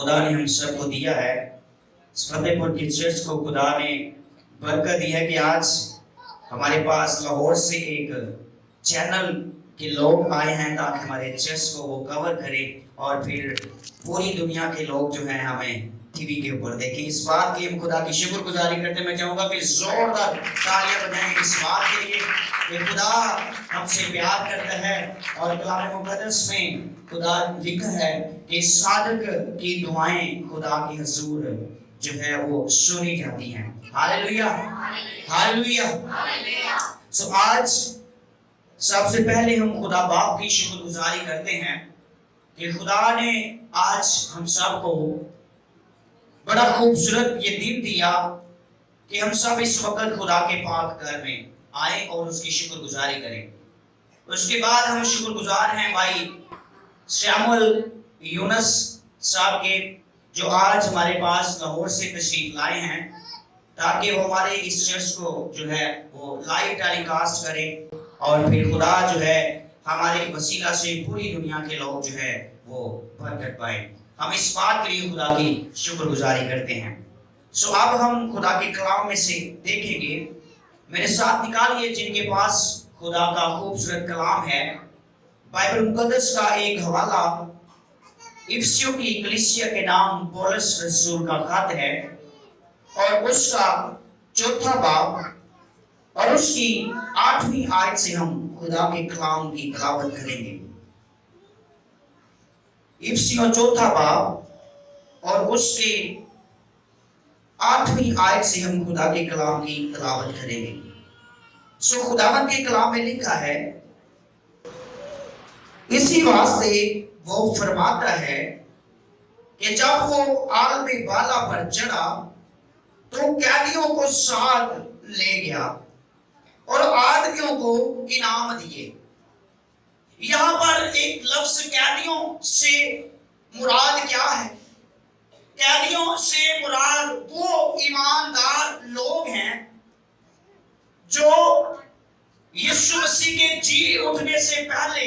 خدا نے ہم سب کو دیا ہے. فتح پور کی چرچ کو خدا نے برکت دی ہے کہ آج ہمارے پاس لاہور سے ایک چینل کے لوگ آئے ہیں تاکہ ہمارے چرچ کو وہ کور کرے اور پھر پوری دنیا کے لوگ جو ہیں ہمیں ٹی وی کے اوپر دیکھیں. اس بات کی ہم خدا کی شکر گزاری کرتے ہیں. میں چاہوں گا کہ زوردار تالیاں بجائیں اس بات کے لیے کہ خدا ہم سے پیار کرتا ہے. اور کلام مقدس میں خدا لکھا ہے کہ صادق کی دعائیں خدا کی حضور جو ہے وہ سنی جاتی ہیں. Hallelujah hallelujah. سو آج سب سے پہلے ہم خدا باپ کی شکر گزاری کرتے ہیں کہ خدا نے آج ہم سب کو بڑا خوبصورت یہ دن دیا کہ ہم سب اس وقت خدا کے پاک گھر میں آئیں اور اس کی شکر گزاری کریں. اس کے بعد ہم شکر گزار ہیں بھائی شامل یونس صاحب کے جو آج ہمارے پاس لاہور سے تشریف لائے ہیں تاکہ وہ ہمارے اس چرچ کو جو ہے وہ لائیو ٹیلی کاسٹ کریں اور پھر خدا جو ہے ہمارے وسیلہ سے پوری دنیا کے لوگ جو ہے وہ برکت پائیں. ہم اس بات کے لیے خدا کی شکر گزاری کرتے ہیں. سو اب ہم خدا کے کلام میں سے دیکھیں گے. میرے ساتھ نکالیے جن کے پاس خدا کا خوبصورت کلام ہے. بائبل مقدس کا ایک حوالہ افسیوں کی کلیسیا کے نام پولس رسول کا خط ہے اور اس کا 4 باب اور اس کی 8ویں آیت سے ہم خدا کے کلام کی تلاوت کریں گے. افسیوں 4 باب اور اس کے 8ویں آیت سے ہم خدا کے کلام کی تلاوت کریں گے. سو خداوند کے کلام میں لکھا ہے اسی واسطے وہ فرماتا ہے کہ جب وہ عالم بالا پر چڑھا تو قیدیوں کو ساتھ لے گیا اور آدمیوں کو انعام دیے. یہاں پر ایک لفظ قیدیوں سے مراد کیا ہے؟ قیدیوں سے مراد وہ ایماندار لوگ ہیں جو یسوع مسیح کے جی اٹھنے سے پہلے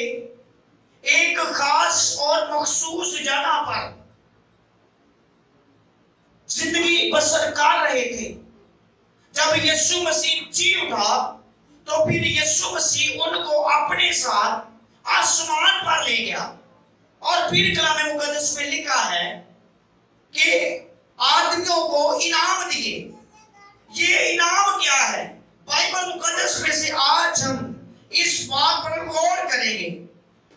ایک خاص اور مخصوص جگہ پر زندگی بسر کر رہے تھے. جب یسوع مسیح جی اٹھا تو پھر یسوع مسیح ان کو اپنے ساتھ آسمان پر لے گیا اور پھر کلام مقدس میں لکھا ہے کہ آدمیوں کو انعام دیے. یہ انعام کیا ہے؟ بائبل مقدس میں سے آج ہم اس بات پر غور کریں گے.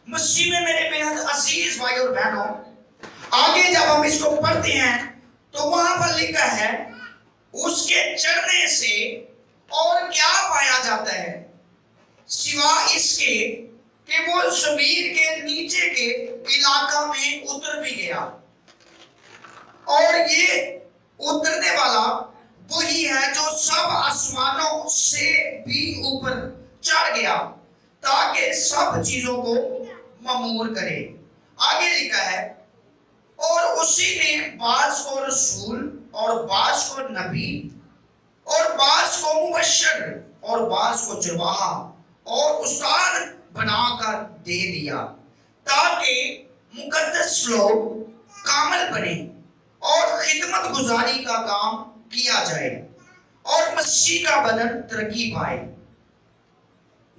مسیح میں میرے بہت عزیز بھائی اور بہنوں، آگے جب ہم اس کو پڑھتے ہیں تو وہاں پر لکھا ہے اس کے چڑھنے سے اور کیا پایا جاتا ہے سوا اس کے کہ وہ زمین کے نیچے کے علاقہ میں اتر بھی گیا. اور یہ اترنے والا وہی ہے جو سب آسمانوں سے بھی اوپر چڑھ گیا تاکہ سب چیزوں کو مامور کرے. آگے لکھا ہے اور اسی نے بعض کو رسول اور بعض کو نبی اور بعض کو مبشر اور بعض کو چرواہا اور استاد بنا کر دے دیا تاکہ مقدس لوگ کامل بنے اور خدمت گزاری کا کام کیا جائے اور مسیح کا بدن ترقی پائے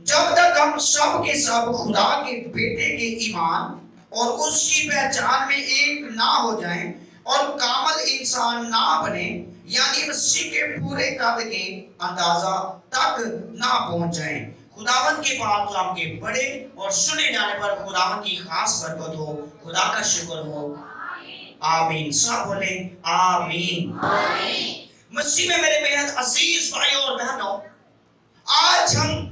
جب تک ہم سب کے سب خدا کے بیٹے کے ایمان اور اس کی پہچان میں ایک نہ ہو جائیں اور کامل انسان نہ بنے، یعنی مسیح کے پورے قد کے اندازہ تک نہ پہنچ جائیں. خداوند کے پاک کلام کے پڑھے اور سنے جانے پر خداوند کی خاص برکت ہو. خدا کا شکر ہو. آمین. سب بولیں آمین. مسیح میں میرے بہت عزیز بھائیوں اور بہنوں، آج ہم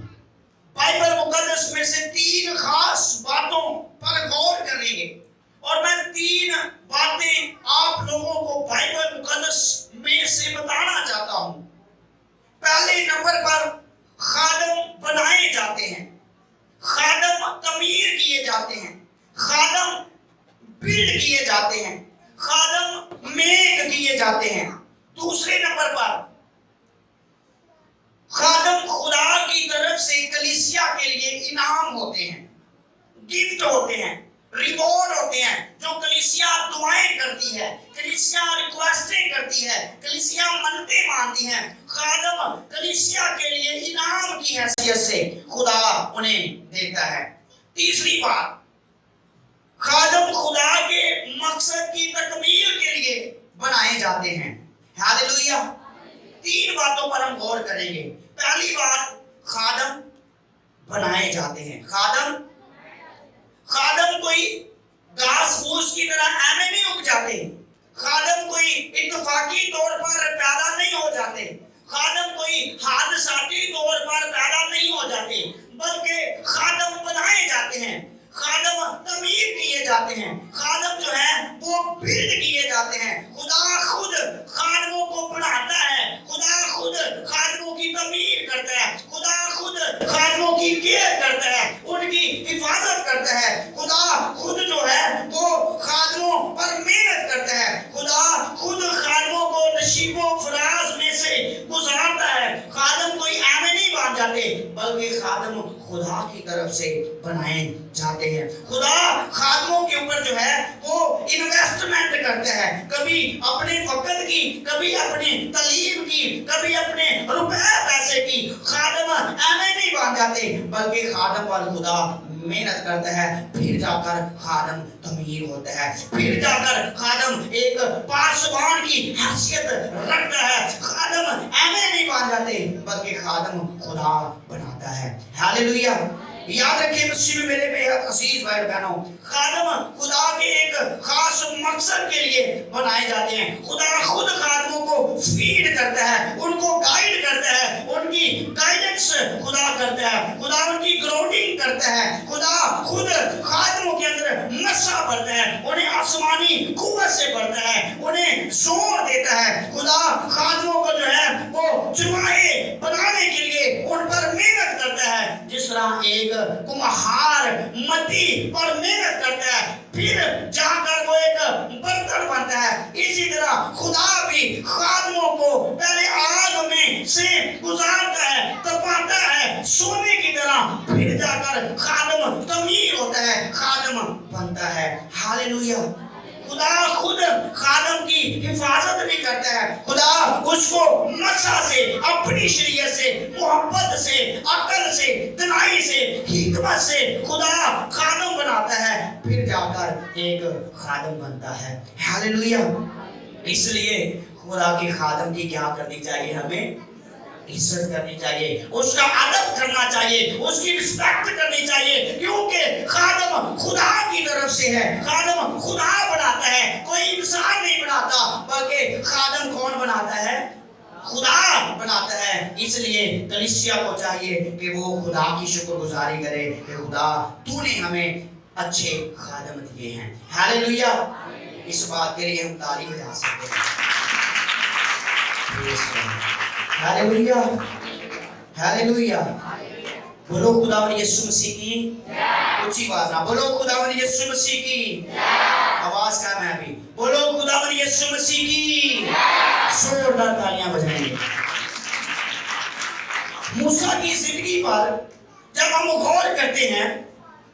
بائبل مقدس میں سے 3 خاص باتوں پر غور کریں گے اور میں 3 باتیں آپ لوگوں کو بائبل مقدس میں سے بتانا چاہتا ہوں. پہلے نمبر پر خادم بنائے جاتے ہیں، خادم تعمیر کیے جاتے ہیں، خادم بلڈ کیے جاتے ہیں، خادم میک کیے جاتے ہیں. دوسرے نمبر پر خادم خدا کی طرف سے کلیسیا کے لیے انعام ہوتے ہیں، گفٹ ہوتے ہیں، ریوارڈ ہوتے ہیں جو کلیسیا دعائیں کرتی ہے، کلیسیا ریکویسٹیں کرتی ہے، کلیسیا منتیں مانتی ہیں، خادم کلیسیا کے لیے انعام کی حیثیت سے خدا انہیں دیتا ہے۔ تیسری بات، خادم خدا کے مقصد کی تکمیل کے لیے بنائے جاتے ہیں۔ ہاللویا۔ 3 باتوں پر ہم غور کریں گے۔ پہلی بات، خادم بنائے جاتے ہیں۔ خادم کوئی گھاس پھوس کی طرح ایویں نہیں اگ جاتے، خادم کوئی اتفاقی طور پر پیدا نہیں ہو جاتے، خادم کوئی حادثاتی طور پر پیدا نہیں ہو جاتے، بلکہ خادم بنائے جاتے ہیں، خادم تعمیر کیے جاتے ہیں، خادم جو ہے وہ بلڈ کیے جاتے ہیں۔ خدا خود خادموں کو بناتا ہے، خدا خود خادموں کی تعمیر کرتا ہے، خدا خود خادموں کی کیئر کرتا ہے، ان کی حفاظت کرتا ہے، خدا خود جو ہے وہ خادموں پر محنت کرتا ہے، خدا خود خادموں کو نشیب و فراز میں سے گزارتا ہے۔ خادم کوئی ایویں نہیں بن جاتے، بلکہ خادم خدا کی طرف سے بنائے جاتے ہیں۔ خدا خادموں کے اوپر جو ہے وہ انویسٹمنٹ کرتا ہے، کبھی اپنے وقت کی، کبھی اپنی تعلیم کی، کبھی اپنے روپے پیسے کی۔ خادم ایویں نہیں بن جاتے، بلکہ خادم پر خدا محنت کرتا ہے، پھر جا کر خادم تعمیر ہوتا ہے، پھر جا کر خادم ایک پاسبان کی حیثیت رکھتا ہے۔ خادم ایویں نہیں بن جاتے، بلکہ خادم خدا بناتا ہے۔ ہاللویا۔ یاد رکھیں مسیح میں میرے بے حد عزیز بھائی بہنوں، خادم خدا کے ایک خاص مقصد کے لیے بنائے جاتے ہیں۔ خدا خود خادموں کو فیڈ کرتا ہے، ان کو گائیڈ کرتا ہے، ان کی گائیڈنس خدا کرتا ہے، خدا ان کی گراؤنڈنگ کرتا ہے، خدا خود خادموں کے اندر نشہ بھرتا ہے، انہیں آسمانی قوت سے بھرتا ہے، انہیں زور دیتا ہے۔ خدا خادموں کو جو ہے وہ جماعے بنانے کے لیے ان پر محنت کرتا ہے، جس طرح ایک کمہار مٹی پر محنت کرتا ہے، پھر جا کر وہ ایک برتن بنتا ہے، اسی طرح خدا بھی خادموں کو پہلے آگ میں سے گزارتا ہے، تپاتا ہے سونے کی طرح، پھر جا کر خادم تعمیر ہوتا ہے، خادم بنتا ہے۔ ہاللویا۔ خدا خود خادم کی حفاظت بھی کرتا ہے، خدا اس کو نشہ سے، اپنی شریعت سے، محبت سے، عقل سے، دنائی سے، حکمت سے خدا خادم بناتا ہے، پھر جا کر ایک خادم بنتا ہے۔ ہاللویا۔ اس لیے خدا کے خادم کی کیا کرنی چاہیے؟ ہمیں عزت کرنی چاہیے، اس کا ادب کرنا چاہیے، اس کی رسپیکٹ کرنی چاہیے، کیونکہ خادم خدا کی طرف سے ہے، خادم خدا بناتا ہے، کوئی انسان نہیں بناتا، بلکہ خادم کون بناتا ہے؟ خدا بناتا ہے۔ اس لیے کلیسیا کو چاہیے کہ وہ خدا کی شکر گزاری کرے کہ خدا تو نے ہمیں اچھے خادم دیے ہیں۔ ہاللویا۔ اس بات کے لیے ہم تالی بجا سکتے ہیں۔ Hallelujah, hallelujah. بولو خداوند یسوع مسیح کی اونچی آواز نہ بولو، خداوند یسوع مسیح کی آواز کا میں بھی بولو، خداوند یسوع مسیح کی زوردار تالیاں بجائیں گے۔ موسیٰ کی زندگی پر جب ہم غور کرتے ہیں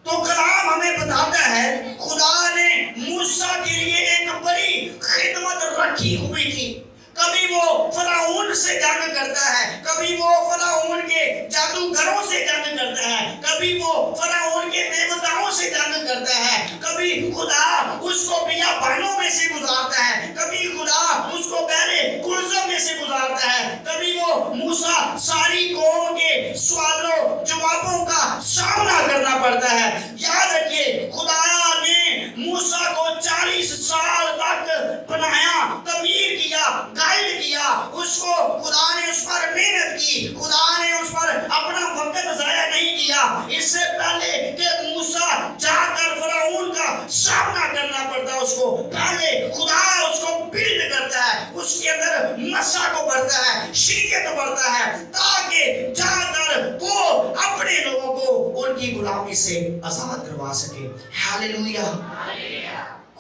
تو کلام ہمیں بتاتا ہے خدا نے موسیٰ کے لیے ایک بڑی خدمت رکھی ہوئی تھی۔ کبھی وہ فرعون سے جنگ کرتا ہے، کبھی وہ فرعون کے جادوگروں سے جنگ کرتا ہے، کبھی وہ فرعون کے دیوتاؤں سے جنگ کرتا ہے، کبھی خدا اس کو بیابانوں میں سے گزارتا ہے، کبھی خدا اس کو بحر کلثم میں سے گزارتا ہے، کبھی وہ موسیٰ ساری قوم کے سوالوں جوابوں کا سامنا کرنا پڑتا ہے۔ یاد رکھیے خدا نے موسیٰ کو 40 سال تک بنایا، تعمیر کیا، گائیڈ کیا، اس کو خدا نے اس پر محنت کی، خدا نے اس پر اپنا وقت ضائع نہیں کیا۔ اس سے پہلے کہ موسیٰ جا کر فرعون کا سامنا کرنا پڑتا اس کو، پہلے خدا اس کو بلڈ کرتا ہے، اس کے اندر نشہ کو بڑھتا ہے، شریعت بڑھتا ہے، تاکہ جا کر وہ اپنے لوگوں کو ان کی غلامی سے آزاد کروا سکے۔ ہاللویا۔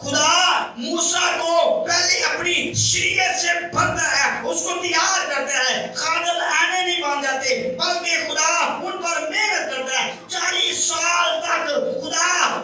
خدا موسیٰ کو پہلے اپنی شریعت سے بھرتا ہے، اس کو تیار کرتا ہے۔ خادم ایویں نہیں بن جاتے، بلکہ خدا ان پر محنت کرتا ہے۔ 40 سال تک خدا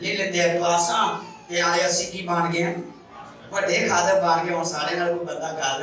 ਲੈ ਲੈਂਦੇ ਆ ਕਲਾਸਾਂ ਤੇ ਆਲੇ ਅਸੀਂ ਕੀ ਬਣ ਗਏ ਵੱਡੇ ਖਾਦਮ ਬਣ ਗਏ। ਹੁਣ ਸਾਡੇ ਨਾਲ ਕੋਈ ਬੰਦਾ ਗੱਲ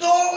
2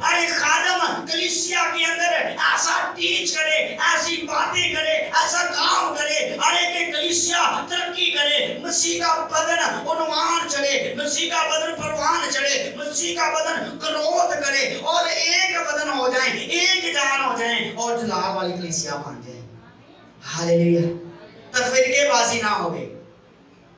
ارے خادم کلیسیا کے اندر ایسا ٹیچ کرے, ایسی باتیں کرے, ایسا کام کرے, ارے کہ کلیسیا ترقی کرے, مسیح کا بدن عنوان چڑھے, مسیح کا بدن پروان چڑھے, مسیح کا بدن گروتھ کرے اور ایک بدن ہو جائیں, ایک جان ہو جائیں اور جلال والی کلیسیا بن جائیں. ہاللیلویا. تو فرقے بازی نہ ہوگی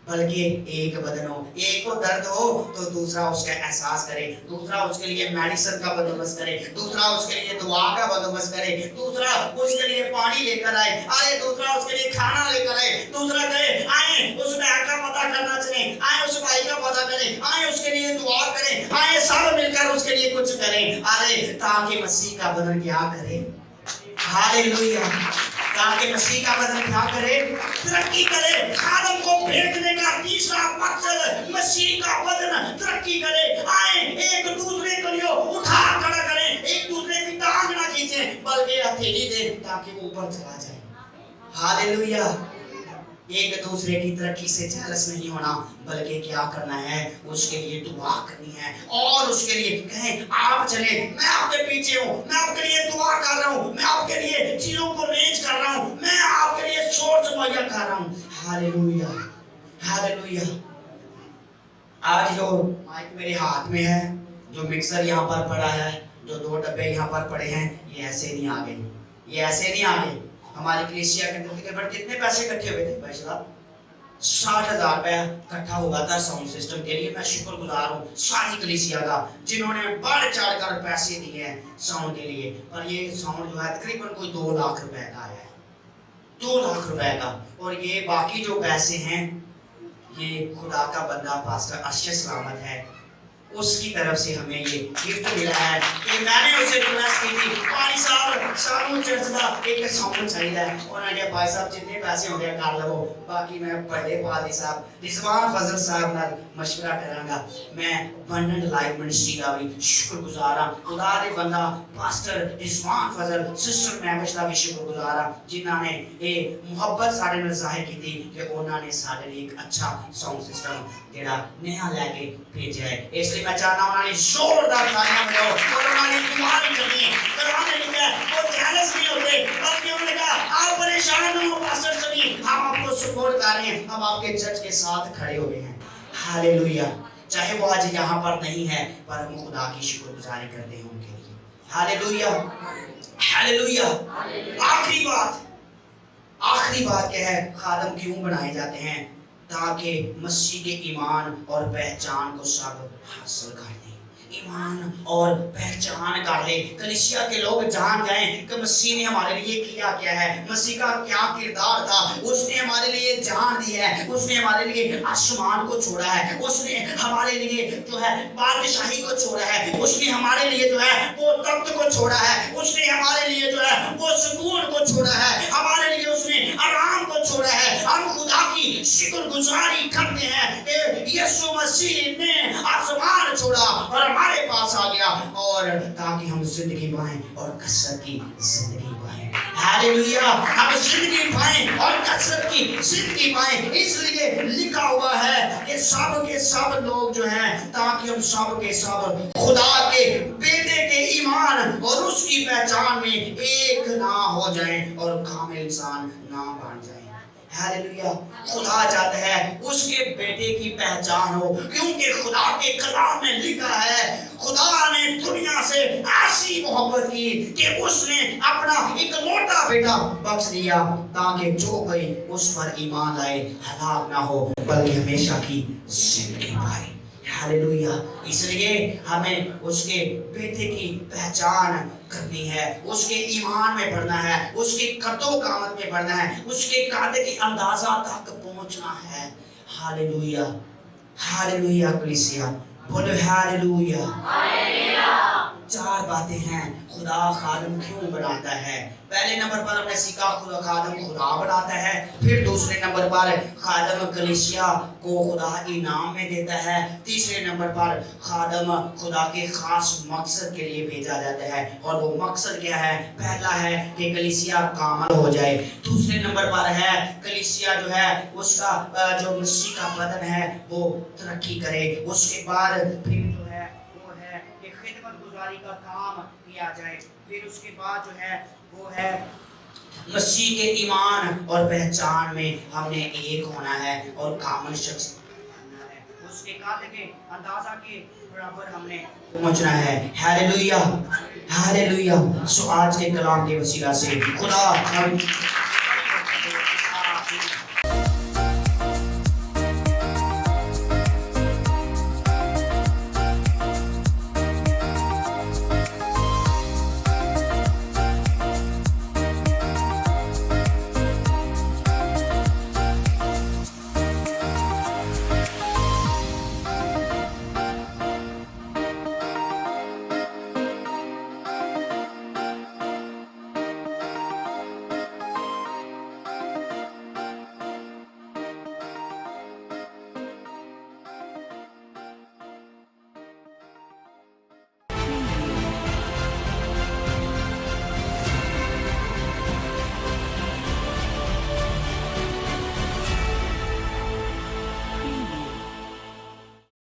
بلکہ ایک بدن ہو. ایک کو درد ہو تو دوسرا اس کا احساس کرے, دوسرا اس کے لیے میڈیسن کا بندوبست کرے, دوسرا اس کے لیے دعا کا بندوبست کرے, دوسرا اس کے لیے پانی لے کر آئے, آئے دوسرا اس کے لیے کھانا لے کر آئے, دوسرا کہے آئے اس بہن کا پتہ کرنا چلیں, آئے اس بھائی کا پتہ کریں, آئے اس کے لیے دعا کریں, آئے سب مل کر اس کے لیے کچھ کریں. ارے تاکہ مسیح کا بدن کیا کرے, ہاللیلویا, تاکہ مسیح کا بدن کیا کرے, ترقی کرے. خادم کو بھیجنے کا تیسرا مقصد مسیح کا بدن ترقی کرے. آئیں ایک دوسرے کو لیے اٹھا کھڑا کریں, ایک دوسرے کی ٹانگ نہ کھینچیں بلکہ ہتھیلی دیں تاکہ وہ اوپر چلا جائے. ہاللیلویا. ایک دوسرے کی ترقی سے جالس نہیں ہونا بلکہ کیا کرنا ہے, اس کے لیے دعا کرنی ہے اور اس کے لیے کہیں آپ چلیں, میں آپ کے پیچھے ہوں, میں آپ کے لیے دعا کر رہا ہوں, میں آپ کے لیے چیزوں کو ارینج کر رہا ہوں, میں آپ کے لیے سورس مہیا کر رہا ہوں. ہاللیلویا, ہاللیلویا. آج جو مائک میرے ہاتھ میں ہے, جو مکسر یہاں پر پڑا ہے, جو 2 ڈبے یہاں پر پڑے ہیں, یہ ایسے نہیں آگے, یہ ایسے نہیں آگے. ہماری کلیسیا کے اندر تقریباً کتنے پیسے اکٹھے ہوئے تھے بھائی صاحب؟ 60,000 روپے اکٹھا ہوا تھا ساؤنڈ سسٹم کے لیے. میں شکر گزار ہوں ساری کلیسیا کا جنہوں نے بڑھ چڑھ کر پیسے دیے ہیں ساؤنڈ کے لیے. اور یہ ساؤنڈ جو ہے تقریباً کوئی 2 لاکھ روپے کا ہے, 2 لاکھ روپے کا. اور یہ باقی جو پیسے ہیں یہ خدا کا بندہ پاسٹر ارشد سلامت ہے, اس کی طرف سے ہمیں یہ گفٹ ملا ہے کہ میں نے اسے ریکویسٹ کی تھی, پانی صاحب سانو چرچ کا ایک ساؤنڈ چاہیے ہے. انہوں نے کہا بھائی صاحب جتنے پیسے ہو گئے کر لو, باقی میں بڑے پادری صاحب رضوان فضل صاحب نال مشورہ کراں گا. میں ونڈ لائف منسٹری کا بھی شکر گزار ہاں, خدا دے بندہ پاسٹر رضوان فضل سسٹر مہوش کا بھی شکر گزار ہاں جنہاں نے یہ محبت سارے نال ظاہر کی تھی کہ انہوں نے سارے لیے ایک اچھا ساؤنڈ سسٹم جڑا نیا لے کے بھیجا ہے. اس لیے میں چاہتا ہوں انہوں نے زوردار تالیاں بجاؤ اور انہوں نے دعا بھی کرنی ہے. قرآن نے لکھا ہے وہ جالس نہیں ہوتے بلکہ انہوں نے کہا آپ پریشان نہ ہو پاسٹر سنی, ہم آپ کو سپورٹ کر رہے ہیں, ہم آپ کے چرچ کے ساتھ کھڑے ہوئے ہیں. ہاللیلویا. چاہے وہ آج یہاں پر نہیں ہے پر ہم خدا کی شکر گزاری کرتے ہیں ان کے لیے. ہاللیلویا, ہاللیلویا. آخری بات کیا ہے, خادم کیوں بنائے جاتے ہیں؟ تاکہ مسیح کے ایمان اور پہچان کو سب حاصل کر لیں, ایمان اور پہچان کر لیں. کلیسیا کے لوگ جان جائیں کہ مسیح نے ہمارے لیے کیا ہے, مسیح کا کیا کردار تھا, اس نے ہمارے لیے جان دی ہے, اس نے ہمارے لیے آسمان کو چھوڑا ہے, اس نے ہمارے لیے جو ہے بادشاہی کو چھوڑا ہے, اس نے ہمارے لیے جو ہے وہ تخت کو چھوڑا ہے, اس نے ہمارے لیے جو ہے وہ سکون کو چھوڑا ہے, ہمارے لیے اس نے آرام کو چھوڑا ہے. ہم خدا کی شکر گزاری کرتے ہیں کہ یسوع مسیح نے آسمان چھوڑا اور ہمارے پاس آ گیا, اور تاکہ ہم زندگی پائیں اور کثرت کی زندگی پائیں. ہاللیلویا. ہم زندگی پائیں اور کثرت کی زندگی پائیں. اس لیے لکھا ہوا ہے کہ سب کے سب لوگ جو ہیں, تاکہ ہم سب کے سب خدا کے بیٹے کے ایمان اور اس کی پہچان میں ایک نہ ہو جائیں اور کامل انسان نہ بن جائیں. ہاللیلویا. خدا چاہتا ہے اس کے بیٹے کی پہچان ہو, کیونکہ خدا کے کلام میں لکھا ہے خدا نے دنیا سے ایسی محبت کی کہ اس نے اپنا اکلوتا بیٹا بخش دیا تاکہ جو کوئی اس پر ایمان لائے ہلاک نہ ہو بلکہ ہمیشہ کی زندگی پائے. ہاللیلویا. اس لیے ہمیں اس کے بیٹے کی پہچان کرنی ہے, اس کے ایمان میں بڑھنا ہے, اس کی قد و قامت میں بڑھنا ہے, اس کے قد کے اندازہ تک پہنچنا ہے. ہاللیلویا. ہاللیلویا. کلیسیا بولو ہاللیلویا. 4 باتیں ہیں خدا خادم کیوں بناتا ہے. پہلے نمبر پر ہم نے سیکھا خادم خدا بناتا ہے. پھر دوسرے نمبر پر خادم کلیسیا کو خدا انعام میں دیتا ہے. تیسرے نمبر پر خادم خدا کے خاص مقصد کے لیے بھیجا جاتا ہے, اور وہ مقصد کیا ہے؟ پہلا ہے کہ کلیسیا کامل ہو جائے. دوسرے نمبر پر ہے کلیسیا جو ہے اس کا جو مسیح کا بدن ہے وہ ترقی کرے. اس کے بعد پھر جو ہے وہ ہے بھلائی کا کام کیا جائے. پھر اس کے بعد جو ہے وہ ہے مسیح کے ایمان اور پہچان میں ہم نے ایک ہونا ہے اور کامل شخص بننا ہے. اس کے قاعدے کے اندازہ کے برابر ہم نے پہنچنا ہے. Hallelujah hallelujah. سو آج کے کلام کے وسیلہ سے خدا